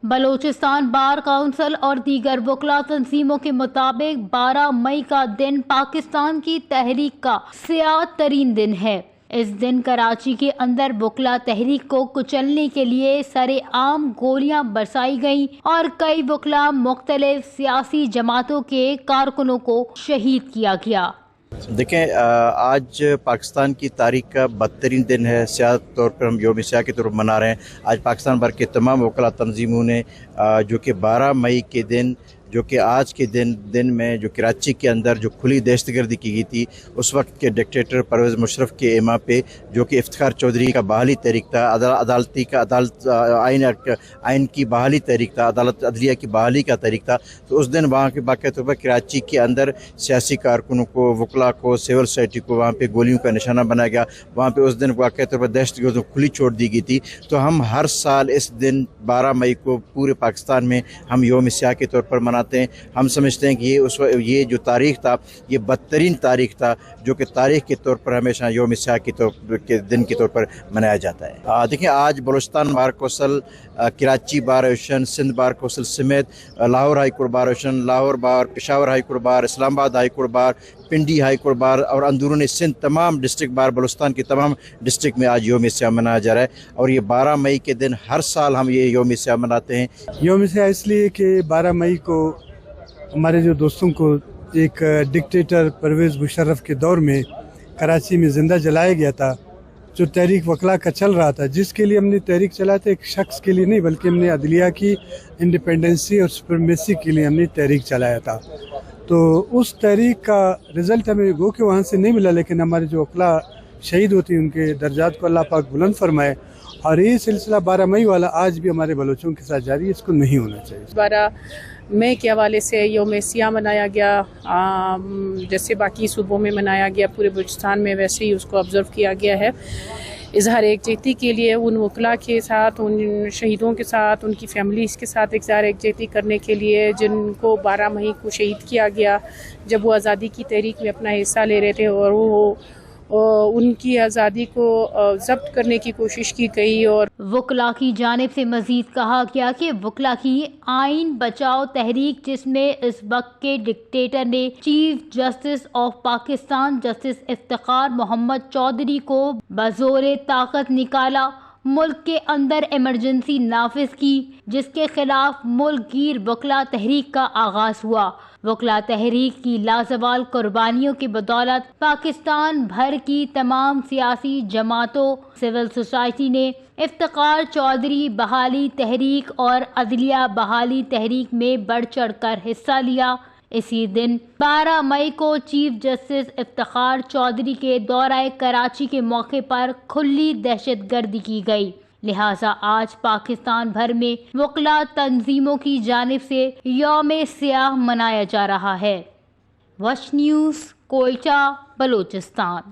Balochistan bar council اور دیگر وکلا تنظیموں کے مطابق 12 مئی کا دن پاکستان کی تحریک کا سیاہ ترین دن ہے۔ اس دن کراچی کے اندر وکلا تحریک کو کچلنے کے لیے سرِ عام گولیاں برسائی گئیں اور کئی وکلا مختلف سیاسی جماعتوں کے کارکنوں کو شہید کیا گیا۔ دیکھیں، آج پاکستان کی تاریخ کا بدترین دن ہے۔ سیاہ طور پر ہم یوم سیاہ کے طور پر منا رہے ہیں۔ آج پاکستان بھر کے تمام وکلا تنظیموں نے جو کہ 12 مئی کے دن، جو کہ آج کے دن میں جو کراچی کے اندر جو کھلی دہشت گردی کی گئی تھی، اس وقت کے ڈکٹیٹر پرویز مشرف کے ایما پہ، جو کہ افتخار چودھری کا بحالی تحریک تھا، عدالت آئین کی بحالی تحریک تھا، عدالت عدلیہ کی بحالی کا تحریک تھا، تو اس دن وہاں کے باقاعدہ طور پر کراچی کے اندر سیاسی کارکنوں کو، وکلا کو، سول سوسائٹی کو وہاں پہ گولیوں کا نشانہ بنایا گیا۔ وہاں پہ اس دن باقاعدہ طور پر دہشت گردوں کو کھلی چھوڑ دی گئی تھی۔ تو ہم ہر سال اس دن 12 مئی کو پورے پاکستان میں ہم یوم سیاہ کے طور پر مناتے ہیں۔ ہم سمجھتے ہیں کہ یہ جو تاریخ تھا، یہ بدترین تاریخ تھا، جو کہ تاریخ کے طور پر ہمیشہ یوم سیاہ کے دن کے طور پر منایا جاتا ہے۔ دیکھیں، آج Balochistan bar council, Karachi bar association, Sindh bar council سمیت Lahore high court bar association, Lahore bar, Peshawar high court bar, Islamabad high court bar, Pindi high court bar اور اندرون سندھ تمام ڈسٹرکٹ بار، بلوچستان کے تمام ڈسٹرکٹ میں آج یوم سیاہ منایا جا رہا ہے۔ اور یہ 12 مئی کے دن ہر سال ہم یہ یوم سیاہ مناتے ہیں۔ یوم سیاہ اس لیے کہ 12 مئی کو ہمارے جو دوستوں کو ایک ڈکٹیٹر پرویز مشرف کے دور میں کراچی میں زندہ جلایا گیا تھا، جو تحریک وکلا کا چل رہا تھا، جس کے لیے ہم نے تحریک چلایا تھا، ایک شخص کے لیے نہیں بلکہ ہم نے عدلیہ کی انڈیپینڈنسی اور سپریمیسی کے لیے ہم نے تحریک چلایا تھا۔ تو اس تحریک کا رزلٹ ہمیں گو کہ وہاں سے نہیں ملا، لیکن ہمارے جو وکلا شہید ہوتی ہیں ان کے درجات کو اللہ پاک بلند فرمائے، اور یہ سلسلہ 12 مئی والا آج بھی ہمارے بلوچوں کے ساتھ جاری ہے، اس کو نہیں ہونا چاہیے۔ 12 مئی کے حوالے سے یوم سیاہ منایا گیا، جیسے باقی صوبوں میں منایا گیا، پورے بلوچستان میں ویسے ہی اس کو آبزرو کیا گیا ہے۔ اظہار یکجہتی کے لیے ان وکلا کے ساتھ، ان شہیدوں کے ساتھ، ان کی فیملیز کے ساتھ اظہار یکجہتی کرنے کے لیے، جن کو 12 مئی کو شہید کیا گیا جب وہ آزادی کی تحریک میں اپنا حصہ لے رہے تھے، اور وہ ان کی آزادی کو ضبط کرنے کی کوشش کی گئی۔ اور وکلا کی جانب سے مزید کہا گیا کہ وکلا کی آئین بچاؤ تحریک، جس میں اس وقت کے ڈکٹیٹر نے chief justice of Pakistan justice Iftikhar Muhammad Chaudhry کو بزور طاقت نکالا، ملک کے اندر ایمرجنسی نافذ کی، جس کے خلاف ملک گیر وکلا تحریک کا آغاز ہوا۔ وکلا تحریک کی لازوال قربانیوں کی بدولت پاکستان بھر کی تمام سیاسی جماعتوں، سول سوسائٹی نے افتخار چودھری بحالی تحریک اور عدلیہ بحالی تحریک میں بڑھ چڑھ کر حصہ لیا۔ اسی دن 12 مئی کو چیف جسٹس افتخار چودھری کے دورہ کراچی کے موقع پر کھلی دہشت گردی کی گئی، لہٰذا آج پاکستان بھر میں وکلا تنظیموں کی جانب سے یوم سیاہ منایا جا رہا ہے۔ وش نیوز، کوئٹہ، بلوچستان۔